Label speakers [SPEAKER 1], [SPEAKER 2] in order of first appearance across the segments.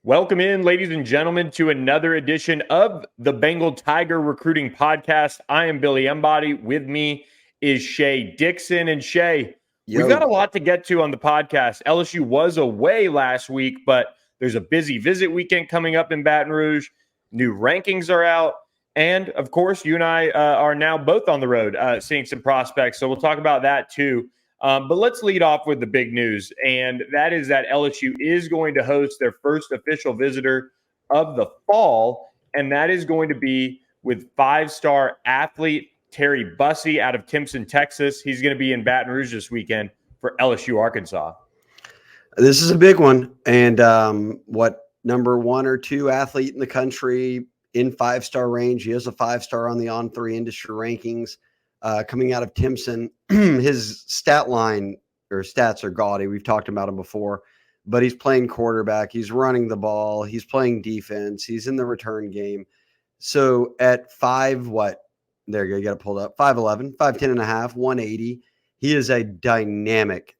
[SPEAKER 1] Welcome in, ladies and gentlemen, to another edition of the Bengal Tiger Recruiting Podcast. I am Billy Embody. With me is Shea Dixon. And Shea, we've got a lot to get to on the podcast. LSU was away last week, but there's a busy visit weekend coming up in Baton Rouge. New rankings are out. And, of course, you and I are now both on the road seeing some prospects. So we'll talk about that, too. But let's lead off with the big news, and that is that LSU is going to host their first official visitor of the fall, and that is going to be with five-star athlete Terry Bussey out of Timpson, Texas. He's going to be in Baton Rouge this weekend for LSU Arkansas.
[SPEAKER 2] This is a big one, and number one or two athlete in the country in five-star range. He is a five-star on the On3 industry rankings. Coming out of Timpson, his stat line or stats are gaudy. We've talked about him before, but he's playing quarterback. He's running the ball. He's playing defense. He's in the return game. So at there you go. You got it pulled up. 5'11", 5'10 and a half, 180. He is a dynamic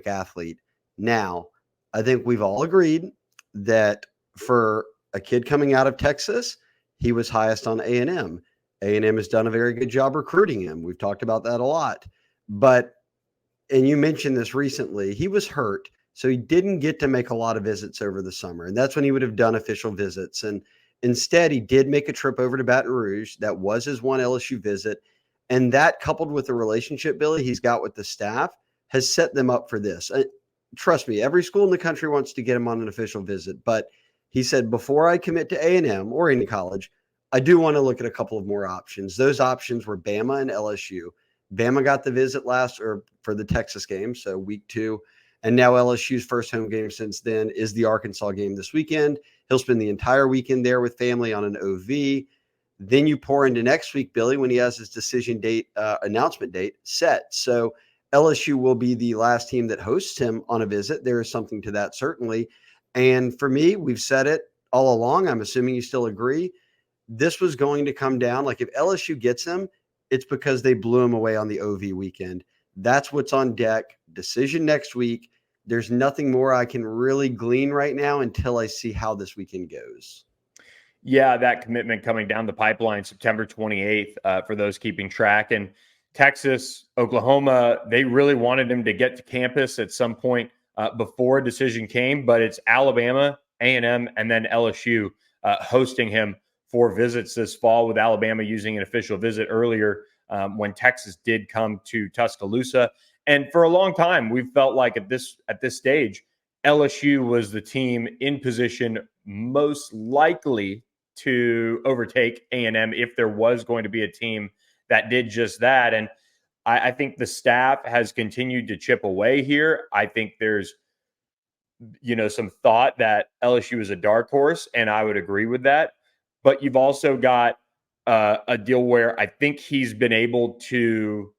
[SPEAKER 2] athlete. Now, I think we've all agreed that for a kid coming out of Texas, he was highest on A&M. A&M has done a very good job recruiting him. We've talked about that a lot. And you mentioned this recently, he was hurt, so he didn't get to make a lot of visits over the summer. And that's when he would have done official visits. And instead, he did make a trip over to Baton Rouge. That was his one LSU visit. And that, coupled with the relationship, Billy, he's got with the staff, has set them up for this. Trust me, every school in the country wants to get him on an official visit. But he said, before I commit to A&M or any college, I do want to look at a couple of more options. Those options were Bama and LSU. Bama got the visit for the Texas game, so week 2. And now LSU's first home game since then is the Arkansas game this weekend. He'll spend the entire weekend there with family on an OV. Then you pour into next week, Billy, when he has his decision date, announcement date set. So LSU will be the last team that hosts him on a visit. There is something to that, certainly. And for me, we've said it all along. I'm assuming you still agree. This was going to come down. Like, if LSU gets him, it's because they blew him away on the OV weekend. That's what's on deck. Decision next week. There's nothing more I can really glean right now until I see how this weekend goes.
[SPEAKER 1] Yeah, that commitment coming down the pipeline September 28th for those keeping track. And Texas, Oklahoma, they really wanted him to get to campus at some point before a decision came, but it's Alabama, A&M, and then LSU hosting him for visits this fall, with Alabama using an official visit earlier when Texas did come to Tuscaloosa. And for a long time, we've felt like at this stage, LSU was the team in position most likely to overtake A&M if there was going to be a team that did just that. And I think the staff has continued to chip away here. I think there's some thought that LSU is a dark horse, and I would agree with that. But you've also got a deal where I think he's been able to,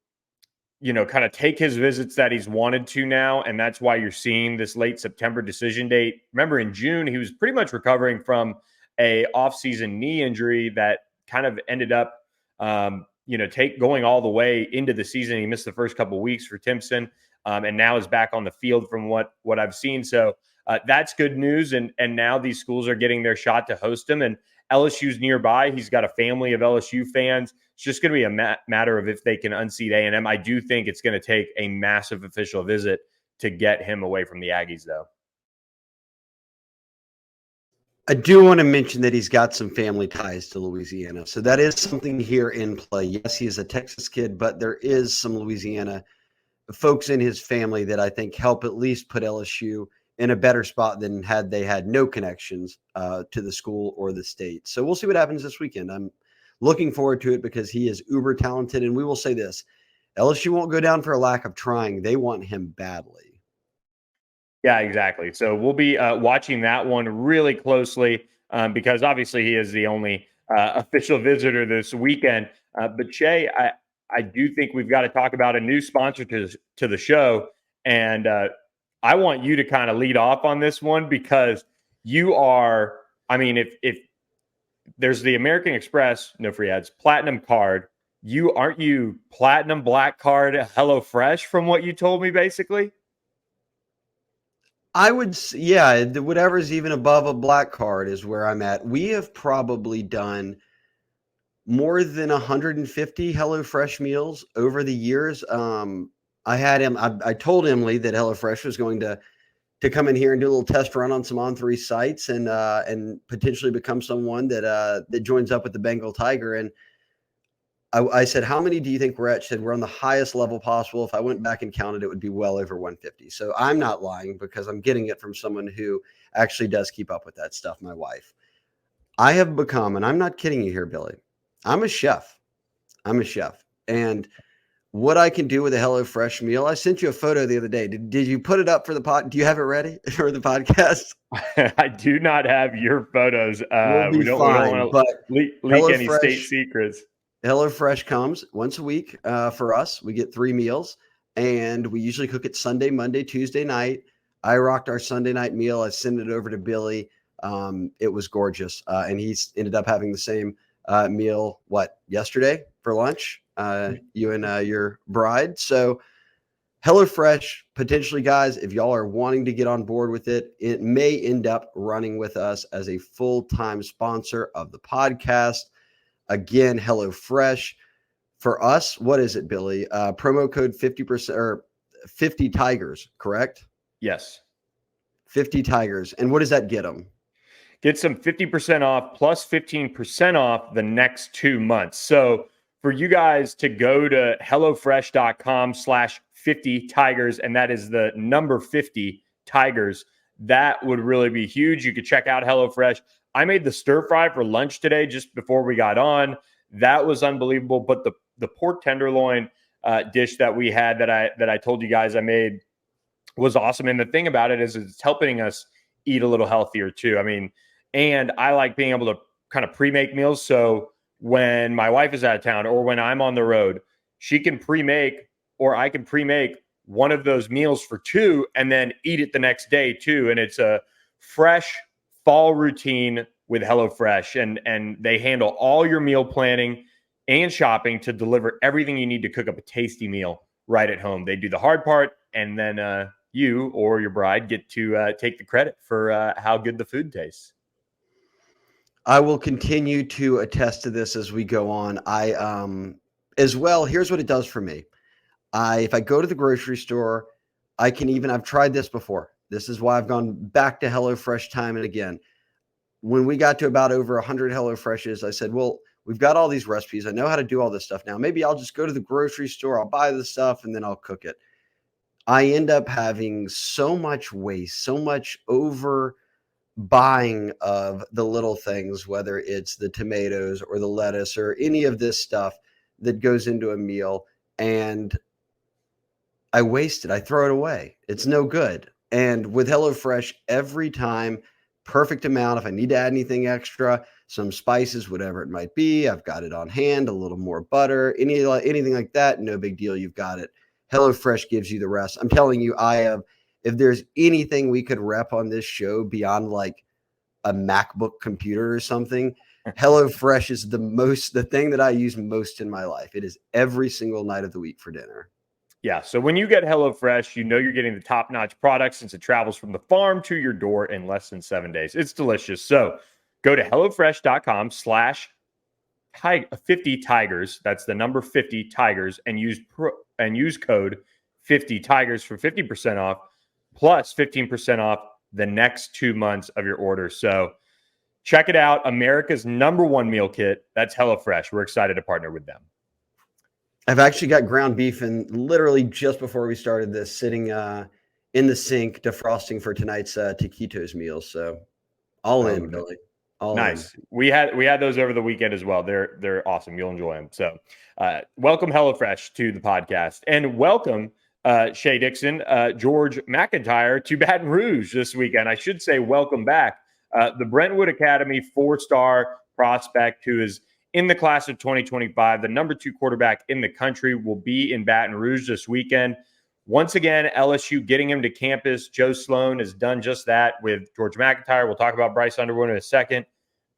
[SPEAKER 1] kind of take his visits that he's wanted to now. And that's why you're seeing this late September decision date. Remember, in June, he was pretty much recovering from a offseason knee injury that kind of ended up, going all the way into the season. He missed the first couple of weeks for Timpson, and now is back on the field from what I've seen. So that's good news. And now these schools are getting their shot to host him. And LSU's nearby. He's got a family of LSU fans. It's just going to be a matter of if they can unseat A&M. I do think it's going to take a massive official visit to get him away from the Aggies, though.
[SPEAKER 2] I do want to mention that he's got some family ties to Louisiana. So that is something here in play. Yes, he is a Texas kid, but there is some Louisiana folks in his family that I think help at least put LSU in a better spot than had they had no connections to the school or the state. So we'll see what happens this weekend. I'm looking forward to it because he is uber talented. And we will say this, LSU won't go down for a lack of trying. They want him badly.
[SPEAKER 1] Yeah, exactly. So we'll be watching that one really closely because obviously he is the only official visitor this weekend. But Shea, I do think we've got to talk about a new sponsor to the show. And I want you to kind of lead off on this one because you are, if there's the American Express, no free ads, Platinum card, aren't you Platinum Black card HelloFresh from what you told me, basically?
[SPEAKER 2] I would, yeah, whatever's even above a black card is where I'm at. We have probably done more than 150 HelloFresh meals over the years. I told Emily that HelloFresh was going to come in here and do a little test run on some On3 sites and potentially become someone that joins up with the Bengal Tiger. And I said, how many do you think we're at? She said, we're on the highest level possible. If I went back and counted, it would be well over 150. So I'm not lying because I'm getting it from someone who actually does keep up with that stuff, my wife. I have become, and I'm not kidding you here, Billy, I'm a chef. I'm a chef. And what I can do with a HelloFresh meal, I sent you a photo the other day. Did you put it up for the pod? Do you have it ready for the podcast?
[SPEAKER 1] I do not have your photos.
[SPEAKER 2] We'll be
[SPEAKER 1] we don't
[SPEAKER 2] fine,
[SPEAKER 1] want
[SPEAKER 2] but
[SPEAKER 1] to leak any state
[SPEAKER 2] HelloFresh
[SPEAKER 1] secrets.
[SPEAKER 2] HelloFresh comes once a week for us. We get 3 meals, and we usually cook it Sunday, Monday, Tuesday night. I rocked our Sunday night meal. I sent it over to Billy. It was gorgeous, and he's ended up having the same meal, yesterday for lunch, you and your bride. So HelloFresh, potentially, guys, if y'all are wanting to get on board with it, it may end up running with us as a full-time sponsor of the podcast. Again, HelloFresh. For us, what is it, Billy? Promo code 50% or 50 Tigers, correct?
[SPEAKER 1] Yes.
[SPEAKER 2] 50 Tigers. And what does that get them?
[SPEAKER 1] Get some 50% off plus 15% off the next 2 months. So for you guys to go to HelloFresh.com/50 Tigers, and that is the number 50 Tigers, that would really be huge. You could check out HelloFresh. I made the stir fry for lunch today just before we got on. That was unbelievable. But the pork tenderloin dish that we had that I told you guys I made was awesome. And the thing about it is it's helping us eat a little healthier too. I mean, and I like being able to kind of pre-make meals. So when my wife is out of town or when I'm on the road, she can pre-make or I can pre-make one of those meals for 2 and then eat it the next day too. And it's a fresh fall routine with HelloFresh, and they handle all your meal planning and shopping to deliver everything you need to cook up a tasty meal right at home. They do the hard part, and then you or your bride get to take the credit for how good the food tastes.
[SPEAKER 2] I will continue to attest to this as we go on. As well, here's what it does for me. If I go to the grocery store, I've tried this before. This is why I've gone back to HelloFresh time and again. When we got to about over 100 HelloFreshes, I said, well, we've got all these recipes. I know how to do all this stuff now. Maybe I'll just go to the grocery store, I'll buy the stuff, and then I'll cook it. I end up having so much waste, so much over buying of the little things, whether it's the tomatoes or the lettuce or any of this stuff that goes into a meal, and I waste it. I throw it away. It's no good. And with HelloFresh, every time, perfect amount. If I need to add anything extra, some spices, whatever it might be, I've got it on hand, a little more butter, anything like that, no big deal. You've got it. HelloFresh gives you the rest. I'm telling you, if there's anything we could rep on this show beyond like a MacBook computer or something, HelloFresh is the thing that I use most in my life. It is every single night of the week for dinner.
[SPEAKER 1] Yeah, so when you get HelloFresh, you know you're getting the top-notch product since it travels from the farm to your door in less than 7 days. It's delicious. So go to HelloFresh.com/50 Tigers. That's the number 50 Tigers, and use code 50 Tigers for 50% off, plus 15% off the next 2 months of your order. So check it out. America's #1 meal kit. That's HelloFresh. We're excited to partner with them.
[SPEAKER 2] I've actually got ground beef and literally just before we started this sitting in the sink defrosting for tonight's taquitos meal. So all in, Billy. All
[SPEAKER 1] nice.
[SPEAKER 2] in.
[SPEAKER 1] We had those over the weekend as well. They're awesome. You'll enjoy them. So welcome HelloFresh to the podcast, and welcome Shea Dixon, George MacIntyre to Baton Rouge this weekend. I should say welcome back. The Brentwood Academy 4-star prospect who is in the class of 2025, the #2 quarterback in the country, will be in Baton Rouge this weekend. Once again, LSU getting him to campus. Joe Sloan has done just that with George MacIntyre. We'll talk about Bryce Underwood in a second.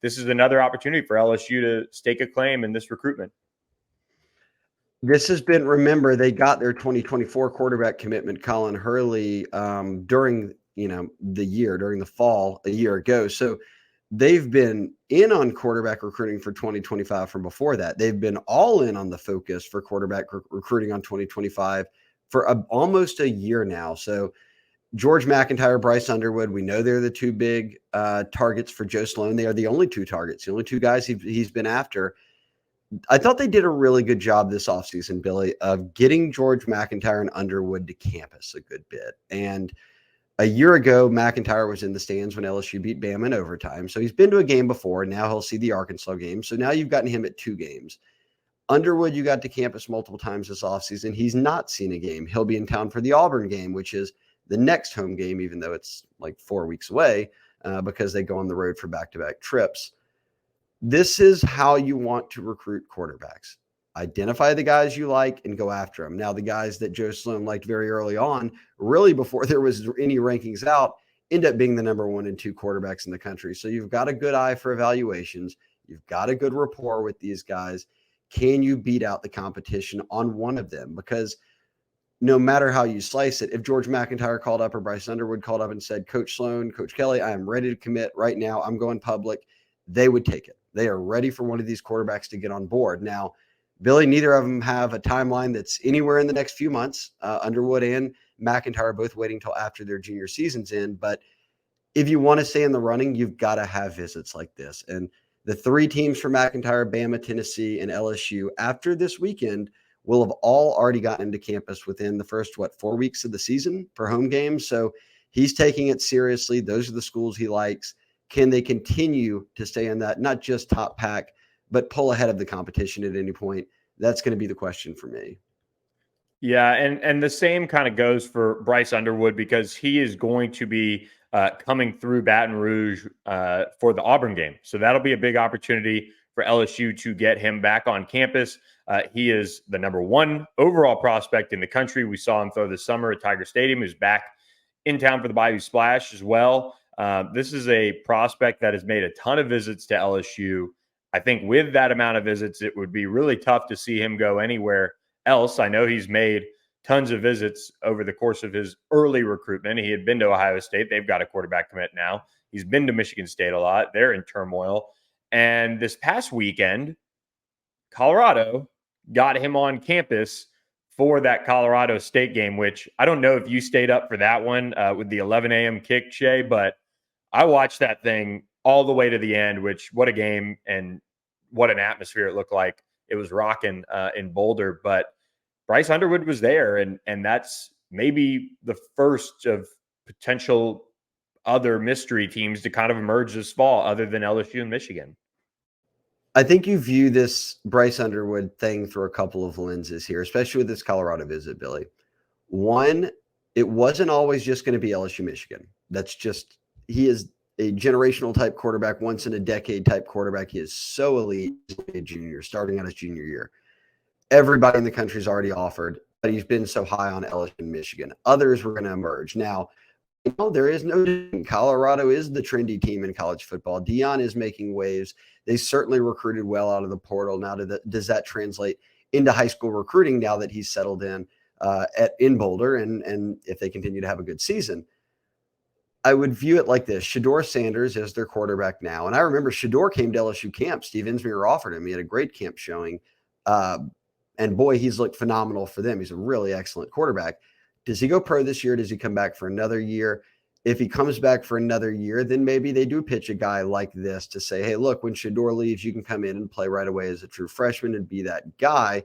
[SPEAKER 1] This is another opportunity for LSU to stake a claim in this recruitment.
[SPEAKER 2] This has been, remember, they got their 2024 quarterback commitment, Colin Hurley, during the year during the fall a year ago. So they've been in on quarterback recruiting for 2025 from before that. They've been all in on the focus for quarterback recruiting on 2025 for almost a year now. So George MacIntyre, Bryce Underwood, we know they're the two big targets for Joe Sloan. They are the only two targets, the only two guys he's been after. I thought they did a really good job this offseason, Billy, of getting George MacIntyre and Underwood to campus a good bit. And a year ago, McIntyre was in the stands when LSU beat Bama in overtime. So he's been to a game before. Now he'll see the Arkansas game. So now you've gotten him at 2 games. Underwood, you got to campus multiple times this offseason. He's not seen a game. He'll be in town for the Auburn game, which is the next home game, even though it's like 4 weeks away because they go on the road for back-to-back trips. This is how you want to recruit quarterbacks. Identify the guys you like and go after them. Now, the guys that Joe Sloan liked very early on, really before there was any rankings out, end up being the number 1 and 2 quarterbacks in the country. So you've got a good eye for evaluations. You've got a good rapport with these guys. Can you beat out the competition on one of them? Because no matter how you slice it, if George MacIntyre called up or Bryce Underwood called up and said, Coach Sloan, Coach Kelly, I am ready to commit right now. I'm going public. They would take it. They are ready for one of these quarterbacks to get on board. Now, Billy, neither of them have a timeline that's anywhere in the next few months. Underwood and MacIntyre are both waiting till after their junior season's in. But if you want to stay in the running, you've got to have visits like this. And the 3 teams for McIntyre, Bama, Tennessee, and LSU after this weekend will have all already gotten into campus within the first, 4 weeks of the season for home games. So he's taking it seriously. Those are the schools he likes. Can they continue to stay in that, not just top pack, but pull ahead of the competition at any point? That's going to be the question for me.
[SPEAKER 1] Yeah, and the same kind of goes for Bryce Underwood because he is going to be coming through Baton Rouge for the Auburn game. So that'll be a big opportunity for LSU to get him back on campus. He is the number 1 overall prospect in the country. We saw him throw this summer at Tiger Stadium. He's back in town for the Bayou Splash as well. This is a prospect that has made a ton of visits to LSU. I think with that amount of visits, it would be really tough to see him go anywhere else. I know he's made tons of visits over the course of his early recruitment. He had been to Ohio State. They've got a quarterback commit now. He's been to Michigan State a lot. They're in turmoil. And this past weekend, Colorado got him on campus for that Colorado State game, which I don't know if you stayed up for that one with the 11 a.m. kick, Shea, but I watched that thing all the way to the end, which what a game and what an atmosphere it looked like. It was rocking in Boulder, but Bryce Underwood was there, and that's maybe the first of potential other mystery teams to kind of emerge this fall other than LSU and Michigan.
[SPEAKER 2] I think you view this Bryce Underwood thing through a couple of lenses here, especially with this Colorado visit, Billy. One, it wasn't always just going to be LSU Michigan. He is a generational type quarterback, once in a decade type quarterback. He is so elite, a junior, starting out his junior year. Everybody in the country's already offered, but he's been so high on LSU and Michigan. Others were going to emerge. Now, there is no – Colorado is the trendy team in college football. Deion is making waves. They certainly recruited well out of the portal. Now, does that translate into high school recruiting now that he's settled in Boulder and if they continue to have a good season? I would view it like this. Shedeur Sanders is their quarterback now. And I remember Shedeur came to LSU camp. Steve Insminger offered him. He had a great camp showing. And boy, he's looked phenomenal for them. He's a really excellent quarterback. Does he go pro this year? Does he come back for another year? If he comes back for another year, then maybe they do pitch a guy like this to say, hey, look, when Shedeur leaves, you can come in and play right away as a true freshman and be that guy.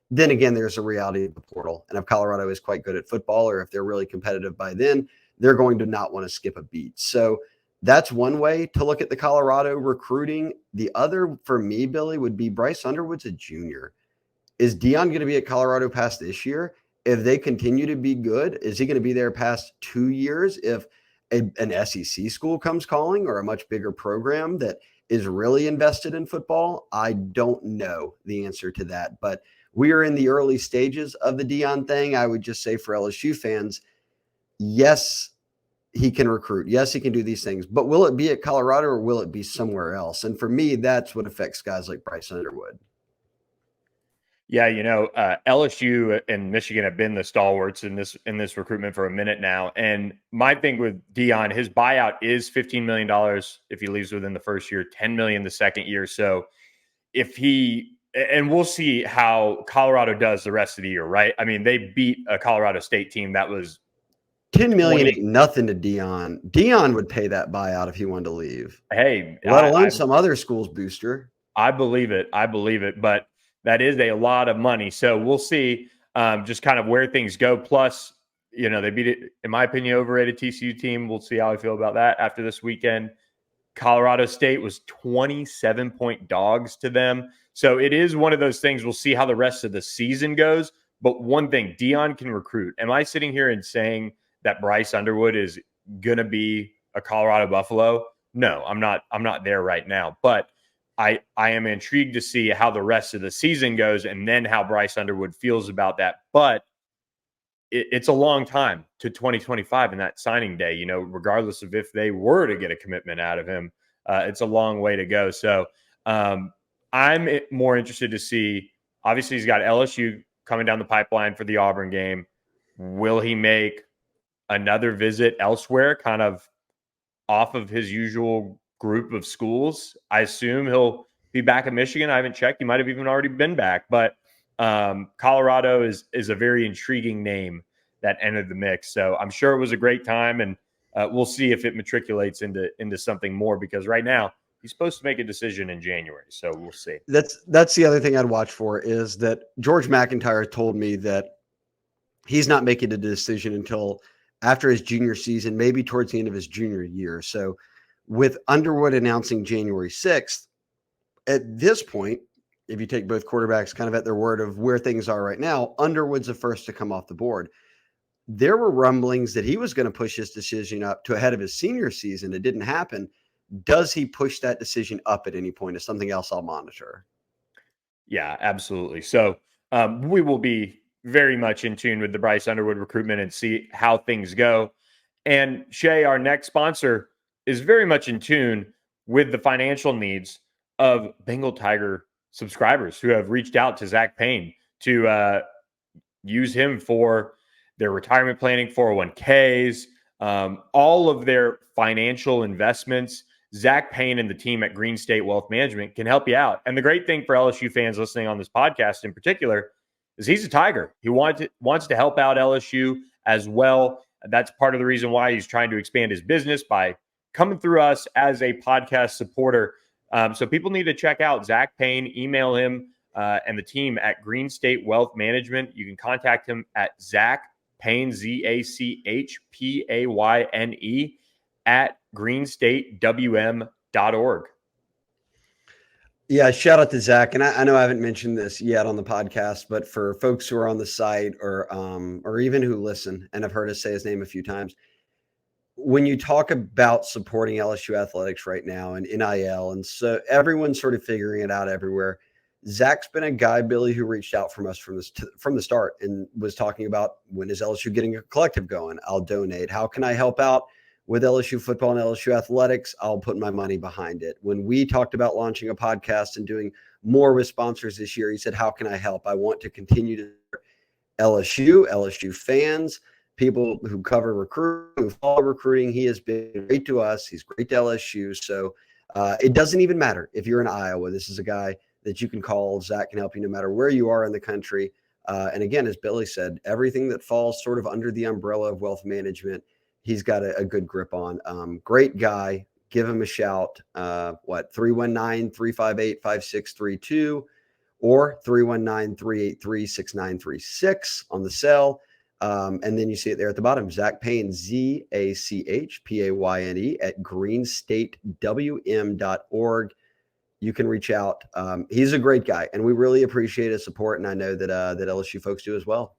[SPEAKER 2] Then again, there's a reality of the portal. And if Colorado is quite good at football, or if they're really competitive by then, they're going to not want to skip a beat. So that's one way to look at the Colorado recruiting. The other for me, Billy, would be Bryce Underwood's a junior. Is Deion going to be at Colorado past this year? If they continue to be good, is he going to be there past 2 years? If an SEC school comes calling or a much bigger program that is really invested in football, I don't know the answer to that. But we are in the early stages of the Deion thing. I would just say for LSU fans, yes, he can recruit. Yes, he can do these things. But will it be at Colorado or will it be somewhere else? And for me, that's what affects guys like Bryce Underwood.
[SPEAKER 1] Yeah, LSU and Michigan have been the stalwarts in this recruitment for a minute now. And my thing with Dion, his buyout is $15 million if he leaves within the first year, $10 million the second year. So and we'll see how Colorado does the rest of the year, right? I mean, they beat a Colorado State team that was
[SPEAKER 2] 10 million
[SPEAKER 1] 20.
[SPEAKER 2] ain't nothing to Dion. Dion would pay that buyout if he wanted to leave.
[SPEAKER 1] Hey,
[SPEAKER 2] Let alone some other schools booster.
[SPEAKER 1] I believe it. But that is a lot of money. So we'll see just kind of where things go. Plus, they beat it, in my opinion, overrated TCU team. We'll see how I feel about that after this weekend. Colorado State was 27-point dogs to them. So it is one of those things. We'll see how the rest of the season goes. But one thing, Dion can recruit. Am I sitting here and saying that Bryce Underwood is going to be a Colorado Buffalo? No, I'm not. I'm not there right now. But I am intrigued to see how the rest of the season goes and then how Bryce Underwood feels about that. But it's a long time to 2025 and that signing day, regardless of if they were to get a commitment out of him, it's a long way to go. So I'm more interested to see, obviously he's got LSU coming down the pipeline for the Auburn game. Will he make another visit elsewhere, kind of off of his usual group of schools? I assume he'll be back at Michigan. I haven't checked. He might have even already been back, but Colorado is a very intriguing name that entered the mix. So I'm sure it was a great time, and we'll see if it matriculates into something more, because right now he's supposed to make a decision in January. So we'll see.
[SPEAKER 2] That's the other thing I'd watch for, is that George MacIntyre told me that he's not making a decision until after his junior season, maybe towards the end of his junior year. So with Underwood announcing January 6th, at this point, if you take both quarterbacks kind of at their word of where things are right now, Underwood's the first to come off the board. There were rumblings that he was going to push his decision up to ahead of his senior season. It didn't happen. Does he push that decision up at any point is something else I'll monitor.
[SPEAKER 1] Yeah, absolutely. So we will be very much in tune with the Bryce Underwood recruitment and see how things go. And Shea, our next sponsor, is very much in tune with the financial needs of Bengal Tiger subscribers who have reached out to Zach Payne to use him for their retirement planning, 401ks, all of their financial investments. Zach Payne and the team at Green State Wealth Management can help you out. And the great thing for LSU fans listening on this podcast in particular is he's a Tiger. He wants to help out LSU as well. That's part of the reason why he's trying to expand his business by coming through us as a podcast supporter. So people need to check out Zach Payne, email him and the team at Green State Wealth Management. You can contact him at Zach Payne, ZachPayne at greenstatewm.org.
[SPEAKER 2] Yeah, shout out to Zach. And I know I haven't mentioned this yet on the podcast, but for folks who are on the site or even who listen and have heard us say his name a few times, when you talk about supporting LSU athletics right now and NIL, and so everyone's sort of figuring it out everywhere, Zach's been a guy, Billy, who reached out from us from the start and was talking about, when is LSU getting a collective going? I'll donate. How can I help out with LSU football and LSU athletics? I'll put my money behind it. When we talked about launching a podcast and doing more with sponsors this year, he said, how can I help? I want to continue to LSU fans, people who cover recruiting, who follow recruiting. He has been great to us. He's great to LSU. So it doesn't even matter if you're in Iowa. This is a guy that you can call. Zach can help you no matter where you are in the country. And again, as Billy said, everything that falls sort of under the umbrella of wealth management, he's got a good grip on. Great guy. Give him a shout. 319-358-5632 or 319-383-6936 on the cell. And then you see it there at the bottom, Zach Payne, ZachPayne at greenstatewm.org. You can reach out. He's a great guy, and we really appreciate his support. And I know that that LSU folks do as well.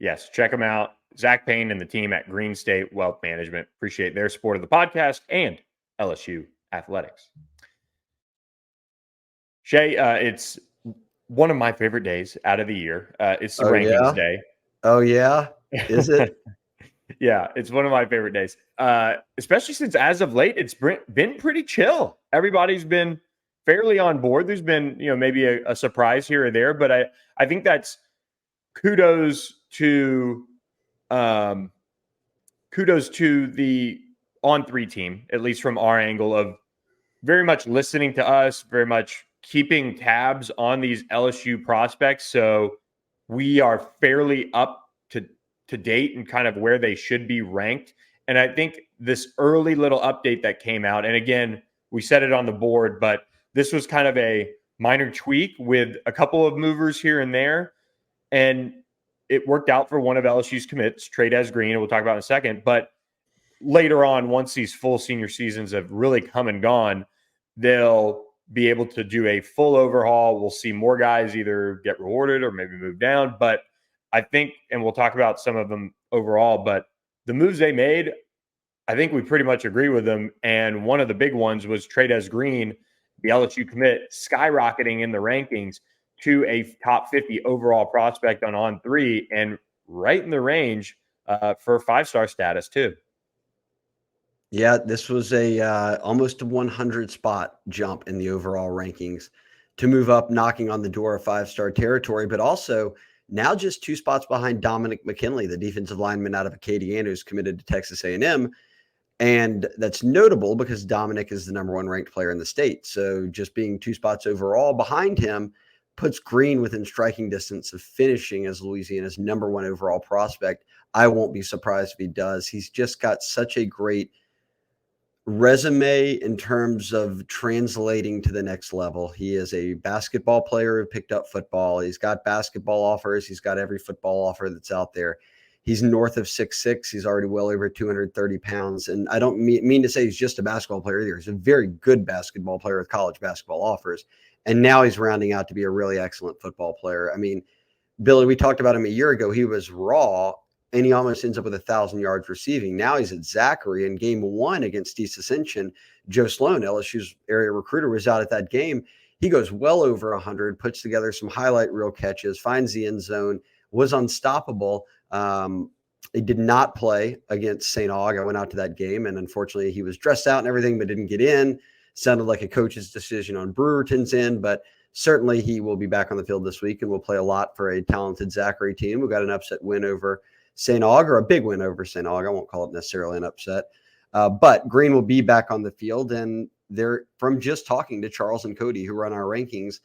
[SPEAKER 1] Yes, check him out. Zach Payne and the team at Green State Wealth Management. Appreciate their support of the podcast and LSU athletics. Shea, it's one of my favorite days out of the year. It's the rankings day.
[SPEAKER 2] Oh, yeah? Is it?
[SPEAKER 1] Yeah, it's one of my favorite days, especially since as of late, it's been pretty chill. Everybody's been fairly on board. There's been, maybe a surprise here or there, but I think that's kudos to the On3 team, at least from our angle, of very much listening to us, very much keeping tabs on these LSU prospects. So we are fairly up to date and kind of where they should be ranked. And I think this early little update that came out, and again, we said it on the board, but this was kind of a minor tweak with a couple of movers here and there. And it worked out for one of LSU's commits, Trey'Dez Green, and we'll talk about in a second. But later on, once these full senior seasons have really come and gone, they'll be able to do a full overhaul. We'll see more guys either get rewarded or maybe move down. But I think, and we'll talk about some of them overall, but the moves they made, I think we pretty much agree with them. And one of the big ones was Trey'Dez Green, the LSU commit, skyrocketing in the rankings to a top 50 overall prospect on On3 and right in the range for 5-star status too.
[SPEAKER 2] Yeah, this was a almost a 100 spot jump in the overall rankings to move up, knocking on the door of 5-star territory, but also now just 2 spots behind Dominic McKinley, the defensive lineman out of Acadiana who's committed to Texas A&M. And that's notable because Dominic is the number 1 ranked player in the state. So just being 2 spots overall behind him puts Green within striking distance of finishing as Louisiana's number 1 overall prospect. I won't be surprised if he does. He's just got such a great resume in terms of translating to the next level. He is a basketball player who picked up football. He's got basketball offers. He's got every football offer that's out there. He's north of 6'6". He's already well over 230 pounds. And I don't mean to say he's just a basketball player either. He's a very good basketball player with college basketball offers. And now he's rounding out to be a really excellent football player. I mean, Billy, we talked about him a year ago. He was raw, and he almost ends up with 1,000 yards receiving. Now he's at Zachary in game 1 against East Ascension. Joe Sloan, LSU's area recruiter, was out at that game. He goes well over 100, puts together some highlight reel catches, finds the end zone, was unstoppable. He did not play against St. Aug. I went out to that game, and unfortunately he was dressed out and everything, but didn't get in. Sounded like a coach's decision on Brewerton's end, but certainly he will be back on the field this week and will play a lot for a talented Zachary team. We got an upset win over St. Aug, or a big win over St. Aug. I won't call it necessarily an upset. But Green will be back on the field, and they're, from just talking to Charles and Cody, who run our rankings,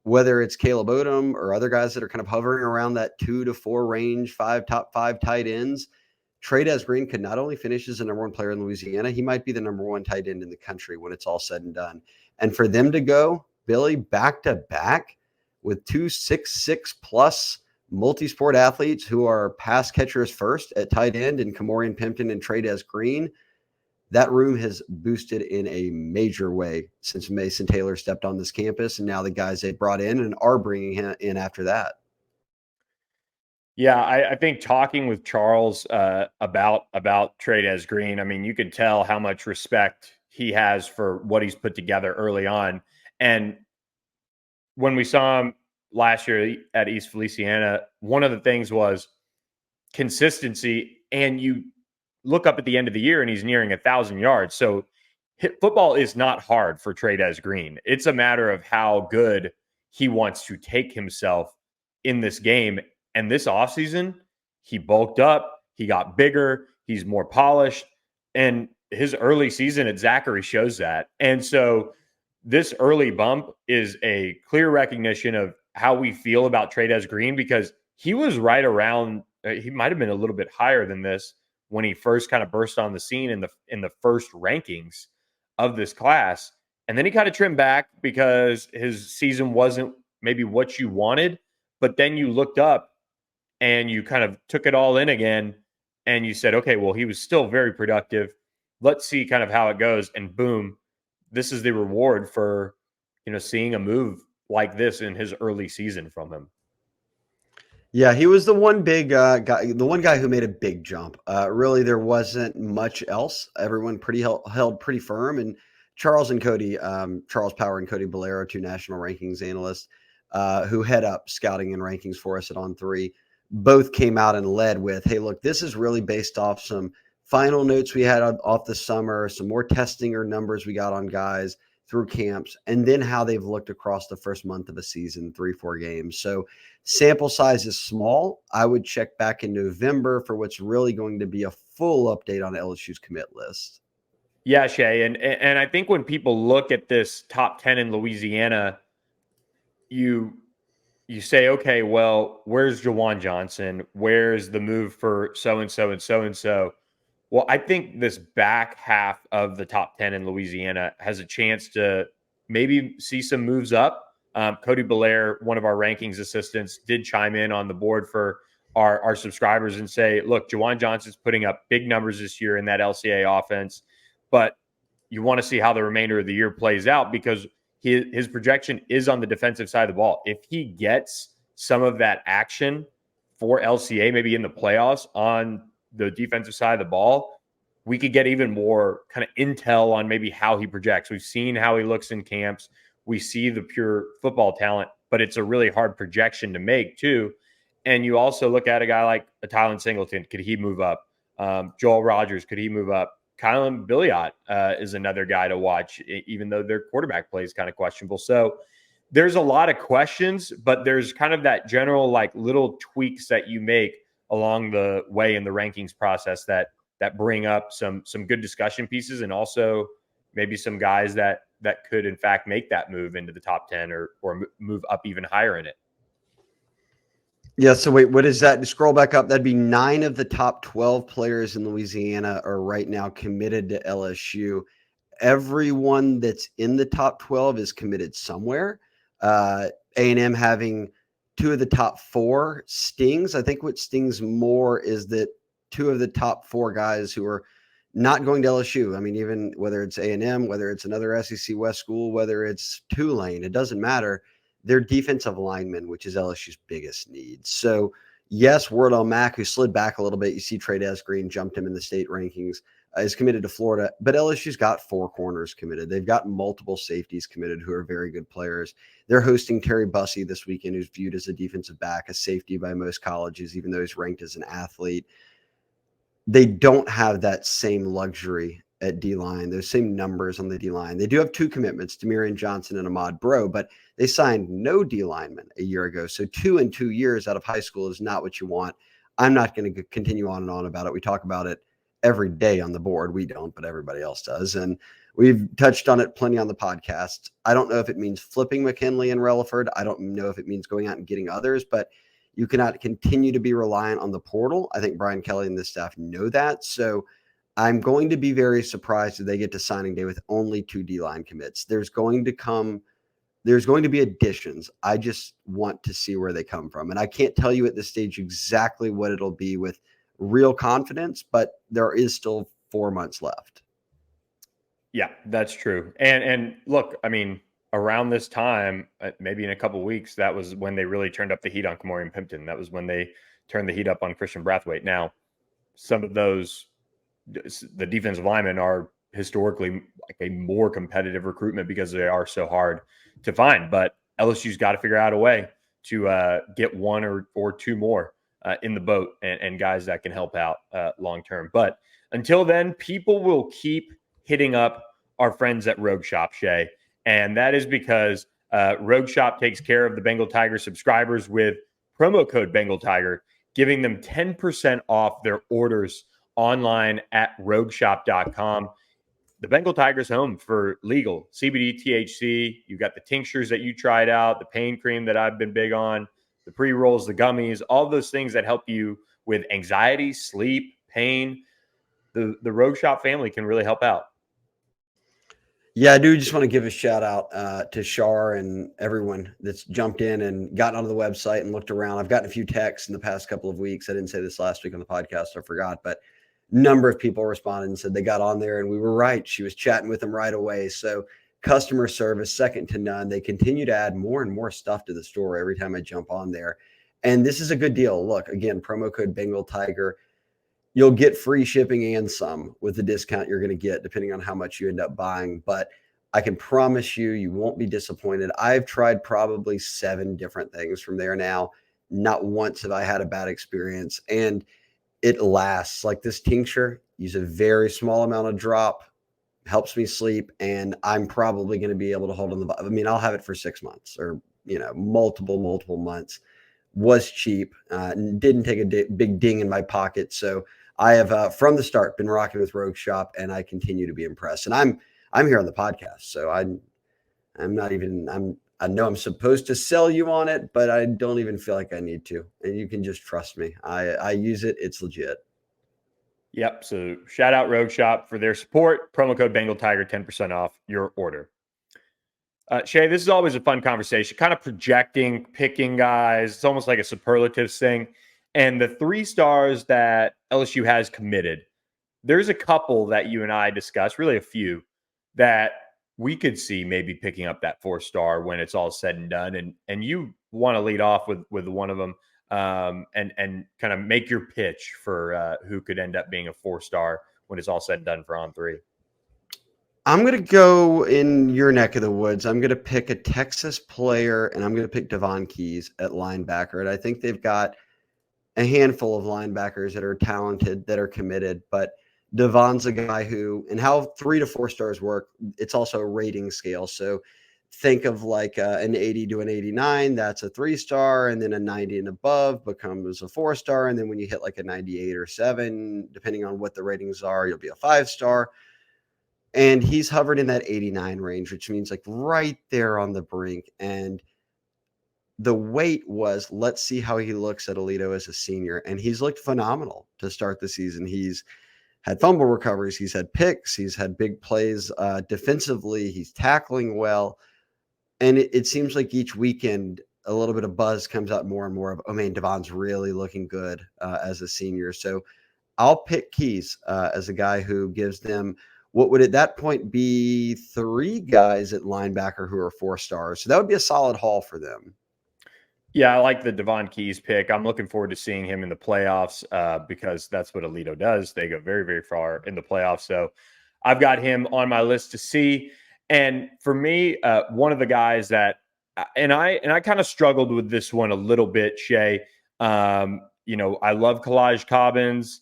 [SPEAKER 2] whether it's Caleb Odom or other guys that are kind of hovering around that 2 to 4 range, top 5 tight ends, Trey'Dez Green could not only finish as the number 1 player in Louisiana, he might be the number 1 tight end in the country when it's all said and done. And for them to go, Billy, back to back with 2 6'6" plus multi-sport athletes who are pass catchers first at tight end in Kamorian Pimpton and Trey'Dez Green, that room has boosted in a major way since Mason Taylor stepped on this campus, and now the guys they brought in and are bringing him in after that.
[SPEAKER 1] Yeah, I think talking with Charles about Trey'Dez Green, I mean, you could tell how much respect he has for what he's put together early on. And when we saw him last year at East Feliciana, one of the things was consistency. And you look up at the end of the year and he's nearing 1,000 yards. So football is not hard for Trey'Dez Green. It's a matter of how good he wants to take himself in this game. And this offseason, he bulked up, he got bigger, he's more polished, and his early season at Zachary shows that. And so this early bump is a clear recognition of how we feel about Trey'Dez Green, because he was right around, he might have been a little bit higher than this when he first kind of burst on the scene in the first rankings of this class. And then he kind of trimmed back because his season wasn't maybe what you wanted, but then you looked up and you kind of took it all in again and you said, okay, well, he was still very productive. Let's see kind of how it goes. And boom, this is the reward for, seeing a move like this in his early season from him.
[SPEAKER 2] Yeah, he was the one big guy, the one guy who made a big jump. Really, there wasn't much else. Everyone held pretty firm. And Charles and Cody, Charles Power and Cody Bolero, 2 national rankings analysts who head up scouting and rankings for us at On3, both came out and led with, hey, look, this is really based off some final notes we had off the summer, some more testing or numbers we got on guys. through camps, and then how they've looked across the first month of a season, 3-4 games. So sample size is small. I would check back in November for what's really going to be a full update on LSU's commit list.
[SPEAKER 1] Yeah, Shea. And I think when people look at this top 10 in Louisiana, you say, okay, well, where's Jawan Johnson? Where's the move for so-and-so and so-and-so? Well, I think this back half of the top 10 in Louisiana has a chance to maybe see some moves up. Cody Belair, one of our rankings assistants, did chime in on the board for our subscribers and say, look, Jawan Johnson's putting up big numbers this year in that LCA offense, but you want to see how the remainder of the year plays out because his projection is on the defensive side of the ball. If he gets some of that action for LCA, maybe in the playoffs on the defensive side of the ball, we could get even more kind of intel on maybe how he projects. We've seen how he looks in camps. We see the pure football talent, but it's a really hard projection to make too. And you also look at a guy like a Tylen Singleton. Could he move up? Joel Rogers, could he move up? Kylan Billiot is another guy to watch, even though their quarterback play is kind of questionable. So there's a lot of questions, but there's kind of that general like little tweaks that you make along the way in the rankings process that bring up some good discussion pieces, and also maybe some guys that could in fact make that move into the top 10 or move up even higher in it.
[SPEAKER 2] Yeah. So wait, what is that? Scroll back up. That'd be 9 of the top 12 players in Louisiana are right now committed to LSU. Everyone that's in the top 12 is committed somewhere. A&M having 2 of the top 4 stings. I think what stings more is that 2 of the top 4 guys who are not going to LSU. I mean, even whether it's A&M, whether it's another SEC West school, whether it's Tulane, it doesn't matter. They're defensive linemen, which is LSU's biggest need. So yes, word on Mac, who slid back a little bit. You see Trey'Dez Green jumped him in the state rankings, is committed to Florida, but LSU's got 4 corners committed. They've got multiple safeties committed who are very good players. They're hosting Terry Bussey this weekend, who's viewed as a defensive back, a safety by most colleges, even though he's ranked as an athlete. They don't have that same luxury at D-line, those same numbers on the D-line. They do have 2 commitments, Demirian Johnson and Ahmad Bro, but they signed no D-linemen a year ago. So 2 in 2 years out of high school is not what you want. I'm not going to continue on and on about it. We talk about it every day on the board. We don't, but everybody else does. And we've touched on it plenty on the podcast. I don't know if it means flipping McKinley and Relaford. I don't know if it means going out and getting others, but you cannot continue to be reliant on the portal. I think Brian Kelly and the staff know that. So I'm going to be very surprised if they get to signing day with only 2 D-line commits. There's going to be additions. I just want to see where they come from. And I can't tell you at this stage exactly what it'll be with real confidence, but there is still 4 months left.
[SPEAKER 1] Yeah, that's true. And look, I mean, around this time, maybe in a couple of weeks, that was when they really turned up the heat on Kamorian Pimpton. That was when they turned the heat up on Christian Brathwaite. Now, some of those, the defensive linemen are historically like a more competitive recruitment because they are so hard to find. But LSU's got to figure out a way to get 1 or 2 more in the boat and guys that can help out long term. But until then, people will keep hitting up our friends at Rogue Shop, Shea. And that is because Rogue Shop takes care of the Bengal Tiger subscribers with promo code Bengal Tiger, giving them 10% off their orders online at rogueshop.com. The Bengal Tiger's home for legal CBD, THC. You've got the tinctures that you tried out, the pain cream that I've been big on, the pre-rolls, the gummies, all those things that help you with anxiety, sleep, pain. The Rogue Shop family can really help out.
[SPEAKER 2] Yeah, I do just want to give a shout out to Shar and everyone that's jumped in and gotten onto the website and looked around. I've gotten a few texts in the past couple of weeks. I didn't say this last week on the podcast. I forgot, but number of people responded and said they got on there and we were right. She was chatting with them right away. So customer service, second to none. They continue to add more and more stuff to the store every time I jump on there. And this is a good deal. Look, again, promo code Bengal Tiger. You'll get free shipping and some with the discount you're going to get, depending on how much you end up buying. But I can promise you, you won't be disappointed. I've tried probably 7 different things from there now. Not once have I had a bad experience. And it lasts. Like this tincture, use a very small amount of drop, helps me sleep, and I'm probably going to be able to hold on the. I mean, I'll have it for 6 months or multiple months. Was cheap, didn't take a big ding in my pocket. So I have from the start been rocking with Rogue Shop, and I continue to be impressed. And I'm here on the podcast, so I'm not even I know I'm supposed to sell you on it, but I don't even feel like I need to. And you can just trust me. I use it. It's legit.
[SPEAKER 1] Yep. So shout out Rogue Shop for their support. Promo code Bengal Tiger, 10% off your order. Shea, this is always a fun conversation, kind of projecting, picking guys. It's almost like a superlatives thing. And the 3 stars that LSU has committed, there's a couple that you and I discussed, really a few, that we could see maybe picking up that 4-star when it's all said and done. And you want to lead off with one of them and kind of make your pitch for who could end up being a 4-star when it's all said and done for On 3.
[SPEAKER 2] I'm going to go in your neck of the woods. I'm going to pick a Texas player, and I'm going to pick Devon Keys at linebacker. And I think they've got a handful of linebackers that are talented, that are committed. But Devon's a guy who, and how 3 to 4 stars work, it's also a rating scale. So think of like an 80 to an 89, that's a 3-star, and then a 90 and above becomes a 4-star. And then when you hit like a 98 or 7, depending on what the ratings are, you'll be a 5-star. And he's hovered in that 89 range, which means like right there on the brink. And the wait was, let's see how he looks at Aledo as a senior. And he's looked phenomenal to start the season. He's had fumble recoveries. He's had picks. He's had big plays defensively. He's tackling well. And it seems like each weekend, a little bit of buzz comes out more and more of, oh man, Devon's really looking good as a senior. So I'll pick Keys as a guy who gives them what would at that point be 3 guys at linebacker who are 4 stars. So that would be a solid haul for them.
[SPEAKER 1] Yeah, I like the Devon Keys pick. I'm looking forward to seeing him in the playoffs because that's what Aledo does. They go very, very far in the playoffs. So I've got him on my list to see. And for me, one of the guys that, and I kind of struggled with this one a little bit, Shea. I love Kalaj Cobbins,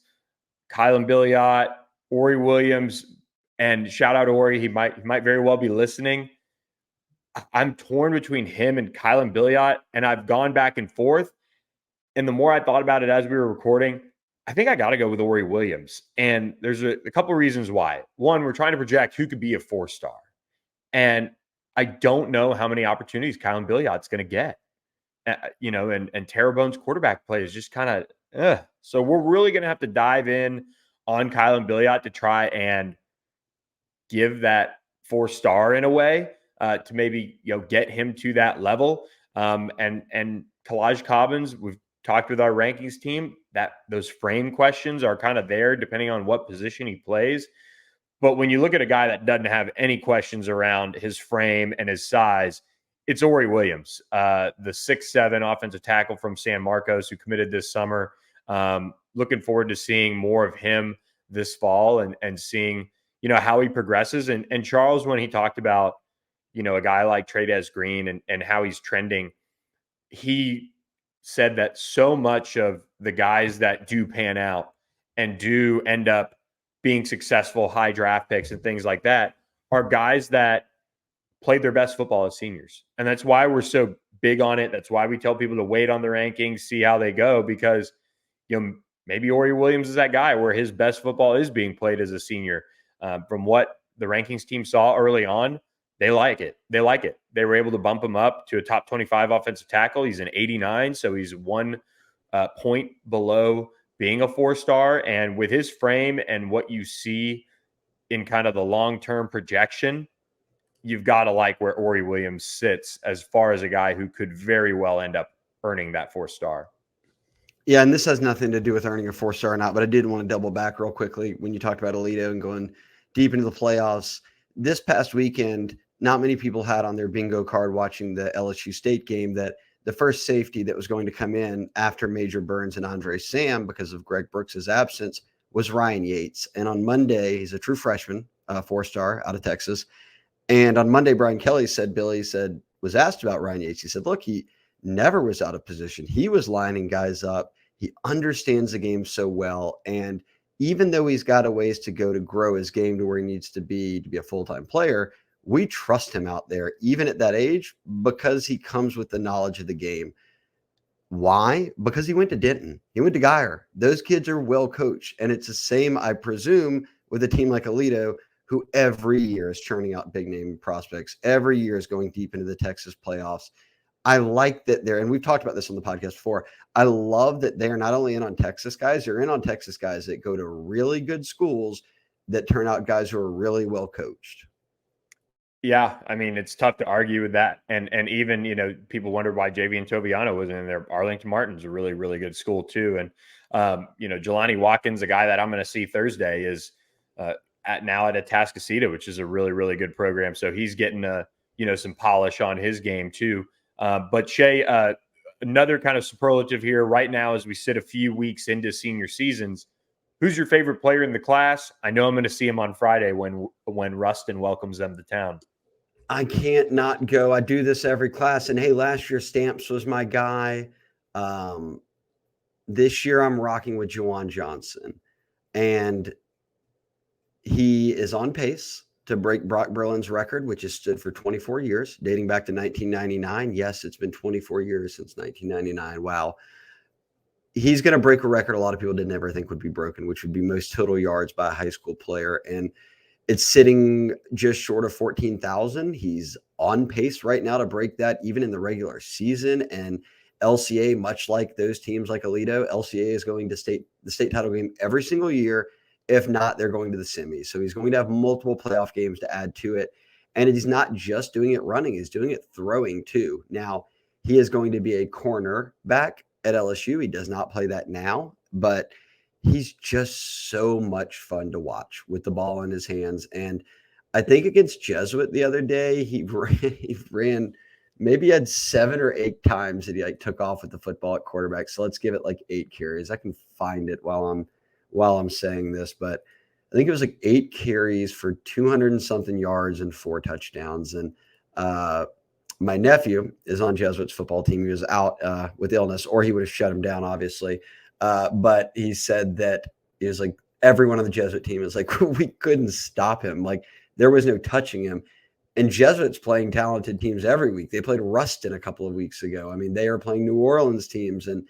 [SPEAKER 1] Kylan Billiot, Ori Williams, and shout out Ori. He might very well be listening. I'm torn between him and Kylan Billiot, and I've gone back and forth. And the more I thought about it as we were recording, I think I got to go with Ori Williams. And there's a couple reasons why. One, we're trying to project who could be a 4-star. And I don't know how many opportunities Kylan Billiot's going to get. And Terrebone's quarterback play is just kind of, So we're really going to have to dive in on Kylan Billiot to try and give that 4-star in a way to maybe get him to that level. And Kalaj Cobbins, we've talked with our rankings team that those frame questions are kind of there depending on what position he plays. But when you look at a guy that doesn't have any questions around his frame and his size, it's Ori Williams, the 6'7" offensive tackle from San Marcos who committed this summer. Looking forward to seeing more of him this fall and seeing how he progresses. And Charles, when he talked about, a guy like Trey'Dez Green and how he's trending, he said that so much of the guys that do pan out and do end up being successful, high draft picks and things like that are guys that played their best football as seniors. And that's why we're so big on it. That's why we tell people to wait on the rankings, see how they go, because, maybe Ori Williams is that guy where his best football is being played as a senior. From what the rankings team saw early on, they like it. They were able to bump him up to a top 25 offensive tackle. He's an 89, so he's 1 point below being a 4-star. And with his frame and what you see in kind of the long-term projection, you've got to like where Ori Williams sits as far as a guy who could very well end up earning that 4-star.
[SPEAKER 2] Yeah, and this has nothing to do with earning a 4-star or not, but I did want to double back real quickly when you talked about Aledo and going deep into the playoffs. This past weekend, not many people had on their bingo card watching the LSU State game that the first safety that was going to come in after Major Burns and Andre Sam because of Greg Brooks's absence was Ryan Yates. And on Monday, he's a true freshman, 4-star out of Texas. And on Monday, Brian Kelly was asked about Ryan Yates. He said, look, he never was out of position. He was lining guys up. He understands the game so well. And even though he's got a ways to go to grow his game to where he needs to be a full-time player, we trust him out there, even at that age, because he comes with the knowledge of the game. Why? Because he went to Denton. He went to Geyer. Those kids are well coached. And it's the same, I presume, with a team like Aledo, who every year is churning out big name prospects. Every year is going deep into the Texas playoffs. I like that they're, and we've talked about this on the podcast before. I love that they're not only in on Texas guys, they're in on Texas guys that go to really good schools that turn out guys who are really well coached.
[SPEAKER 1] Yeah, I mean, it's tough to argue with that. And even, people wondered why JV and Toviano wasn't in there. Arlington Martin's a really, really good school too. And, Jelani Watkins, a guy that I'm going to see Thursday, is at Atascocita, which is a really, really good program. So he's getting, some polish on his game too. But Shea, another kind of superlative here right now as we sit a few weeks into senior seasons. Who's your favorite player in the class? I know I'm going to see him on Friday when Rustin welcomes them to town.
[SPEAKER 2] I can't not go. I do this every class. And hey, last year Stamps was my guy. This year I'm rocking with Juwan Johnson. And he is on pace to break Brock Berlin's record, which has stood for 24 years, dating back to 1999. Yes, it's been 24 years since 1999. Wow. He's going to break a record a lot of people didn't ever think would be broken, which would be most total yards by a high school player. And it's sitting just short of 14,000. He's on pace right now to break that even in the regular season. And LCA, much like those teams like Aledo, LCA is going to the state title game every single year. If not, they're going to the semis. So he's going to have multiple playoff games to add to it. And he's not just doing it running, he's doing it throwing too. Now, he is going to be a cornerback at LSU. He does not play that now, but he's just so much fun to watch with the ball in his hands. And I think against Jesuit the other day, he ran maybe he had 7 or 8 times that he took off with the football at quarterback. So let's give it 8 carries. I can find it while I'm saying this, but I think it was 8 carries for 200 and something yards and 4 touchdowns. And my nephew is on Jesuit's football team. He was out with illness, or he would have shut him down, obviously. But he said that he was every one of the Jesuit team is we couldn't stop him. There was no touching him. And Jesuit's playing talented teams every week. They played Ruston a couple of weeks ago. I mean, they are playing New Orleans teams, and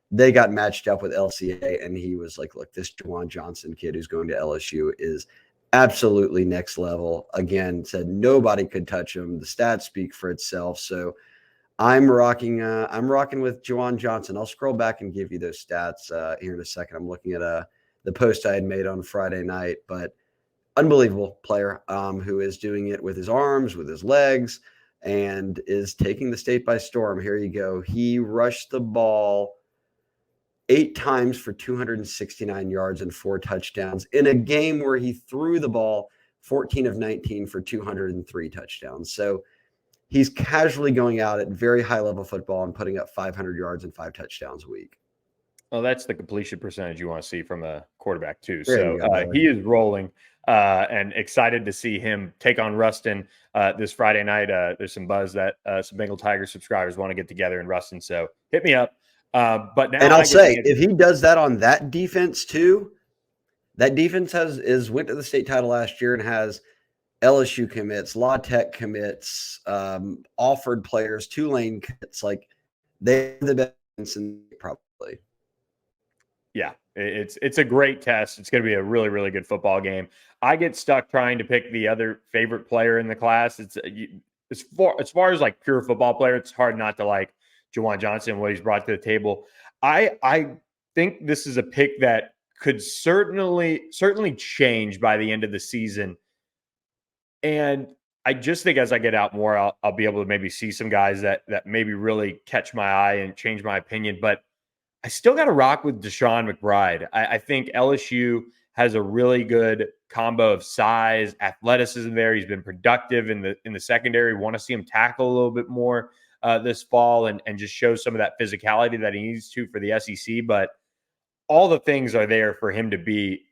[SPEAKER 2] they got matched up with LCA. And he was look, this Juwan Johnson kid who's going to LSU is absolutely next level. Again, said nobody could touch him. The stats speak for itself. So I'm rocking with Juwan Johnson. I'll scroll back and give you those stats here in a second. I'm looking at the post I had made on Friday night, but unbelievable player who is doing it with his arms, with his legs, and is taking the state by storm. Here you go. He rushed the ball 8 times for 269 yards and 4 touchdowns in a game where he threw the ball 14 of 19 for 203 touchdowns. So he's casually going out at very high level football and putting up 500 yards and 5 touchdowns a week.
[SPEAKER 1] Well, that's the completion percentage you want to see from a quarterback too.
[SPEAKER 2] There
[SPEAKER 1] So he is rolling and excited to see him take on Ruston this Friday night. There's some buzz that some Bengal Tiger subscribers want to get together in Ruston. So hit me up. But now,
[SPEAKER 2] and I'll say, if he does that on that defense too, that defense went to the state title last year and has LSU commits, La Tech commits, offered players, Tulane commits. They're the best in probably.
[SPEAKER 1] Yeah, it's a great test. It's going to be a really, really good football game. I get stuck trying to pick the other favorite player in the class. It's as far as pure football player, it's hard not to like Juwan Johnson, what he's brought to the table. I think this is a pick that could certainly change by the end of the season. And I just think as I get out more, I'll be able to maybe see some guys that maybe really catch my eye and change my opinion. But I still got to rock with Deshaun McBride. I think LSU has a really good combo of size, athleticism there. He's been productive in the secondary. Want to see him tackle a little bit more this fall and just show some of that physicality that he needs to for the SEC. But all the things are there for him to be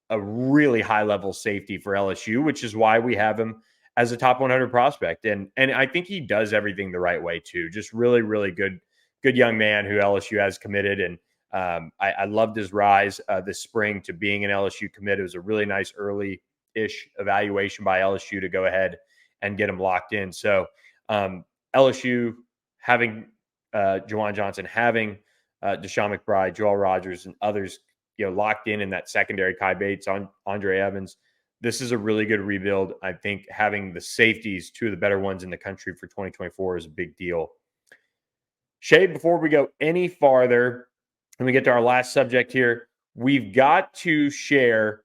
[SPEAKER 1] a really high-level safety for LSU, which is why we have him as a top 100 prospect. And I think he does everything the right way too. Just really, really good young man who LSU has committed. And I loved his rise this spring to being an LSU commit. It was a really nice early-ish evaluation by LSU to go ahead and get him locked in. So LSU having Juwan Johnson, having Deshaun McBride, Joel Rogers, and others, locked in that secondary, Kai Bates, Andre Evans. This is a really good rebuild. I think having the safeties, two of the better ones in the country for 2024, is a big deal. Shea, before we go any farther and we get to our last subject here, we've got to share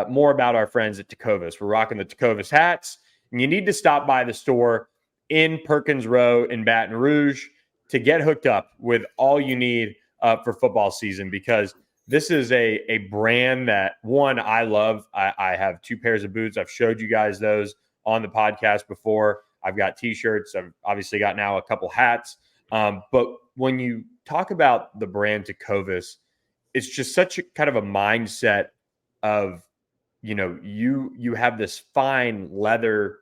[SPEAKER 1] more about our friends at Tecovas. We're rocking the Tecovas hats, and you need to stop by the store in Perkins Rowe in Baton Rouge to get hooked up with all you need for football season, because this is a brand that, one, I love. I have 2 pairs of boots. I've showed you guys those on the podcast before. I've got T-shirts. I've obviously got now a couple hats. But when you talk about the brand Tecovas, it's just such a kind of a mindset of, you have this fine leather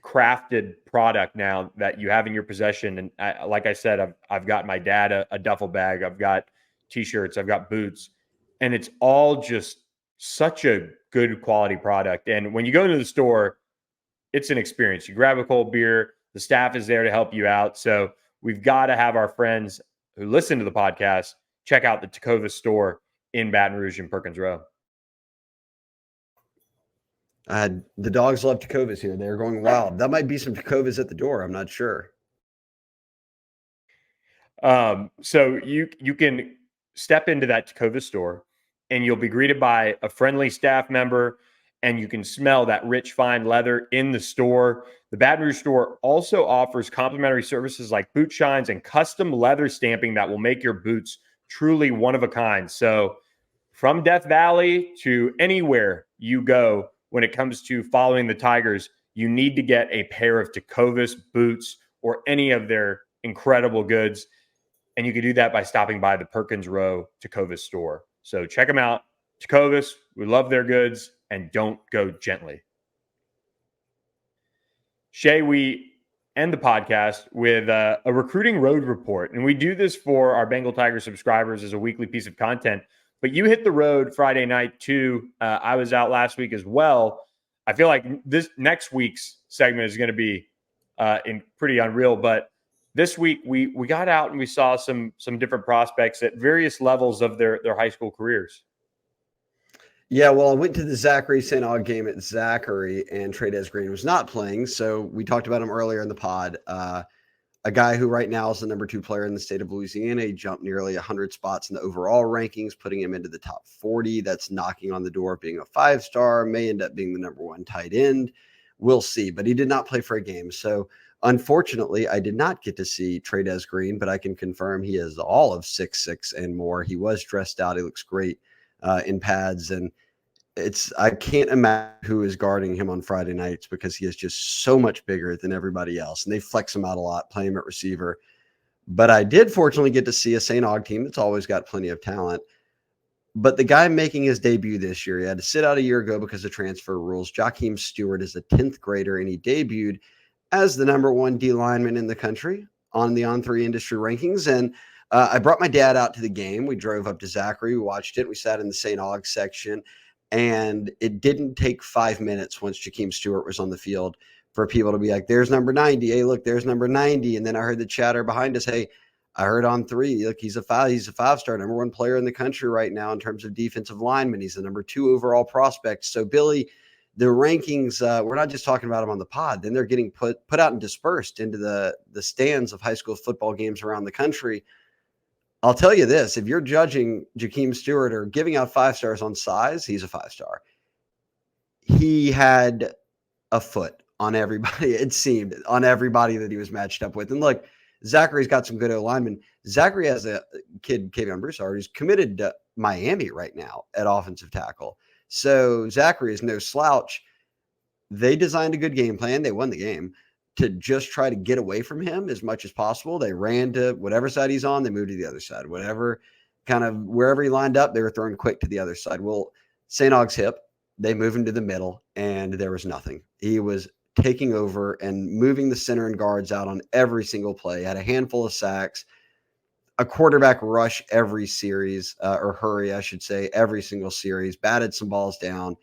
[SPEAKER 1] crafted product now that you have in your possession. And like I said, I've got my dad a duffel bag. I've got T-shirts. I've got boots, and it's all just such a good quality product. And when you go into the store, it's an experience. You grab a cold beer, the staff is there to help you out. So we've got to have our friends who listen to the podcast check out the Tecovas store in Baton Rouge and Perkins Rowe.
[SPEAKER 2] The dogs love Tecovas here. They're going wild. That might be some Tecovas at the door. I'm not sure.
[SPEAKER 1] So you can step into that Tecovas store and you'll be greeted by a friendly staff member, and you can smell that rich, fine leather in the store. The Baton Rouge store also offers complimentary services like boot shines and custom leather stamping that will make your boots truly one of a kind. So from Death Valley to anywhere you go, when it comes to following the Tigers, you need to get a pair of Tecovas boots or any of their incredible goods. And you can do that by stopping by the Perkins Rowe Tecovas store. So check them out. Tecovas, we love their goods, and don't go gently. Shea, we end the podcast with a recruiting road report. And we do this for our Bengal Tiger subscribers as a weekly piece of content. But you hit the road Friday night too. I was out last week as well. I feel like this next week's segment is going to be pretty unreal. But this week we got out and we saw some different prospects at various levels of their high school careers.
[SPEAKER 2] Yeah, well, I went to the Zachary St. Aug game at Zachary, and Trey'Dez Green was not playing. So we talked about him earlier in the pod. A guy who right now is the number 2 player in the state of Louisiana. He jumped nearly 100 spots in the overall rankings, putting him into the top 40. That's knocking on the door of being a 5-star, may end up being the number 1 tight end. We'll see. But he did not play for a game. So unfortunately, I did not get to see Trey'Dez Green, but I can confirm he is all of 6'6" and more. He was dressed out. He looks great in pads, and I can't imagine who is guarding him on Friday nights, because he is just so much bigger than everybody else, and they flex him out a lot, play him at receiver. But I did fortunately get to see a St. Aug team that's always got plenty of talent. But the guy making his debut this year, he had to sit out a year ago because of transfer rules. Jakeem Stewart is a 10th grader, and he debuted as the number 1 D lineman in the country on the On3 industry rankings. And I brought my dad out to the game. We drove up to Zachary. We watched it. We sat in the St. Aug section. And it didn't take 5 minutes once Jakeem Stewart was on the field for people to be like, there's number 90. Hey, look, there's number 90. And then I heard the chatter behind us. Hey, I heard on 3. Look, he's a 5-star, number 1 player in the country right now in terms of defensive lineman. He's the number 2 overall prospect. So, Billy, the rankings, we're not just talking about them on the pod. Then they're getting put out and dispersed into the stands of high school football games around the country. I'll tell you this, if you're judging Jakeem Stewart or giving out 5-stars on size, he's a 5-star. He had a foot on everybody, it seemed, on everybody that he was matched up with. And look, Zachary's got some good O-linemen. Zachary has a kid, Kavion Broussard, who's committed to Miami right now at offensive tackle. So Zachary is no slouch. They designed a good game plan. They won the game to just try to get away from him as much as possible. They ran to whatever side he's on. They moved to the other side, whatever kind of wherever he lined up, they were throwing quick to the other side. Well, St. Aug's hip, they moved him to the middle, and there was nothing. He was taking over and moving the center and guards out on every single play, had a handful of sacks. a quarterback rush every series, or hurry, I should say, every single series, batted some balls down.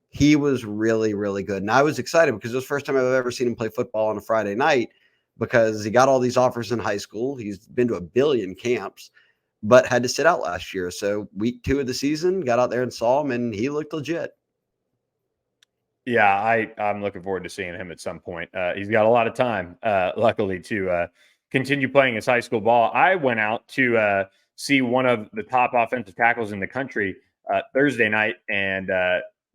[SPEAKER 2] He was really, really good. And I was excited because it was the first time I've ever seen him play football on a Friday night, because he got all these offers in high school. He's been to a billion camps, but had to sit out last year. So week 2 of the season, got out there and saw him, and he looked legit.
[SPEAKER 1] Yeah, I'm looking forward to seeing him at some point. He's got a lot of time, luckily, to continue playing his high school ball. I went out to see one of the top offensive tackles in the country Thursday night, and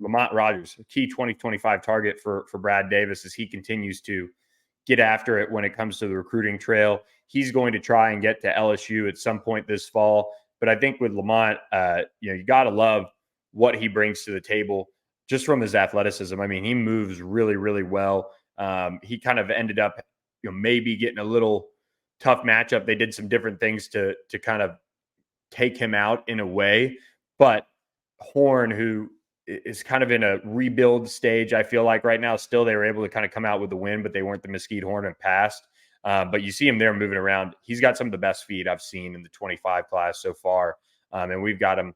[SPEAKER 1] Lamont Rogers, a key 2025 target for Brad Davis, as he continues to get after it when it comes to the recruiting trail. He's going to try and get to LSU at some point this fall. But I think with Lamont, you got to love what he brings to the table just from his athleticism. I mean, he moves really, really well. He kind of ended up, maybe getting a little tough matchup. They did some different things to kind of take him out in a way. But Horn, who is kind of in a rebuild stage, I feel like right now, still they were able to kind of come out with the win, but they weren't the Mesquite Horn of past. But you see him there moving around. He's got some of the best feet I've seen in the 25 class so far. And we've got him,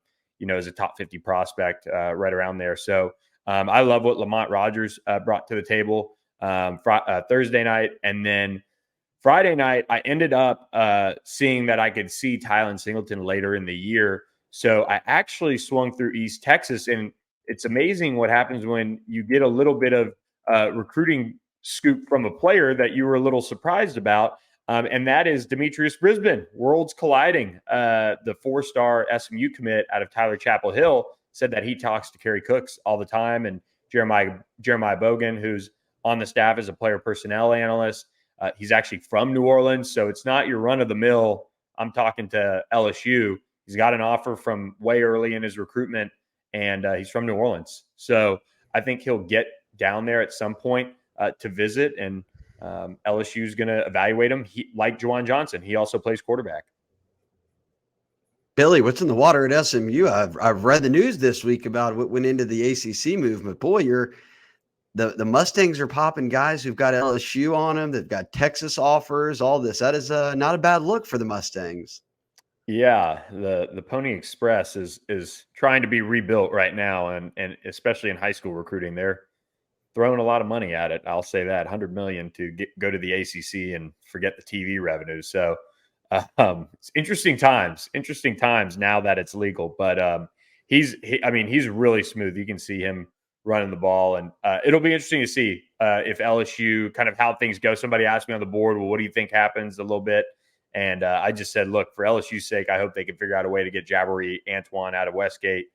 [SPEAKER 1] as a top 50 prospect right around there. So I love what Lamont Rogers brought to the table Thursday night. And then Friday night, I ended up seeing that I could see Tylen Singleton later in the year. So I actually swung through East Texas, and it's amazing what happens when you get a little bit of recruiting scoop from a player that you were a little surprised about. And that is Demetrius Brisbane. Worlds colliding. The 4-star SMU commit out of Tyler Chapel Hill said that he talks to Kerry Cooks all the time. And Jeremiah Bogan, who's on the staff as a player personnel analyst, he's actually from New Orleans. So it's not your run of the mill. I'm talking to LSU. He's got an offer from way early in his recruitment, and he's from New Orleans. So I think he'll get down there at some point to visit, and LSU is going to evaluate him. Like Juwan Johnson, he also plays quarterback.
[SPEAKER 2] Billy, what's in the water at SMU? I've read the news this week about what went into the ACC movement. Boy, the Mustangs are popping guys who've got LSU on them. They've got Texas offers, all this. That is not a bad look for the Mustangs.
[SPEAKER 1] Yeah, the Pony Express is trying to be rebuilt right now, and especially in high school recruiting, they're throwing a lot of money at it. I'll say that, $100 million to go to the ACC and forget the TV revenue. So it's interesting times now that it's legal. But he's really smooth. You can see him running the ball, and it'll be interesting to see if LSU, kind of how things go. Somebody asked me on the board, well, what do you think happens a little bit? And I just said, look, for LSU's sake, I hope they can figure out a way to get Jabari Antoine out of Westgate,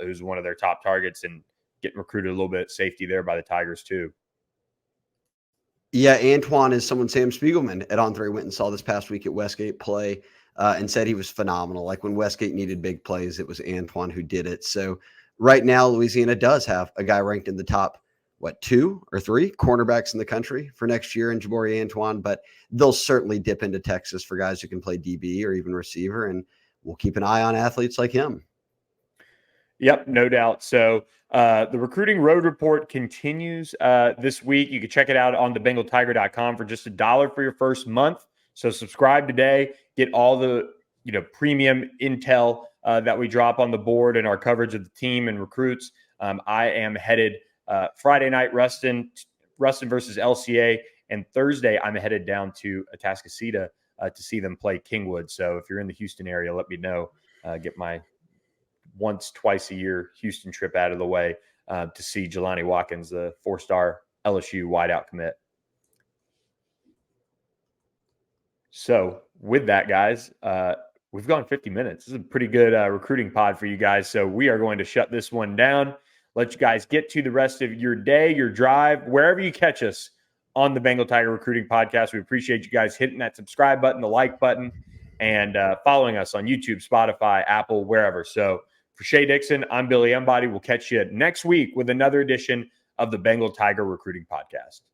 [SPEAKER 1] who's one of their top targets, and getting recruited a little bit safety there by the Tigers too.
[SPEAKER 2] Yeah, Antoine is someone Sam Spiegelman at On3 went and saw this past week at Westgate play and said he was phenomenal. Like when Westgate needed big plays, it was Antoine who did it. So right now, Louisiana does have a guy ranked in the top, 2 or 3 cornerbacks in the country for next year in Jabari Antoine, but they'll certainly dip into Texas for guys who can play DB or even receiver, and we'll keep an eye on athletes like him.
[SPEAKER 1] Yep, no doubt. So the recruiting road report continues this week. You can check it out on thebengaltiger.com for just $1 for your first month. So subscribe today, get all the premium intel that we drop on the board and our coverage of the team and recruits. I am headed Friday night, Ruston versus LCA, and Thursday I'm headed down to Atascocita to see them play Kingwood. So if you're in the Houston area, let me know. Get my twice a year Houston trip out of the way to see Jelani Watkins, the 4-star LSU wideout commit. So with that, guys, we've gone 50 minutes. This is a pretty good recruiting pod for you guys. So we are going to shut this one down. Let you guys get to the rest of your day, your drive, wherever you catch us on the Bengal Tiger Recruiting Podcast. We appreciate you guys hitting that subscribe button, the like button, and following us on YouTube, Spotify, Apple, wherever. So for Shea Dixon, I'm Billy Embody. We'll catch you next week with another edition of the Bengal Tiger Recruiting Podcast.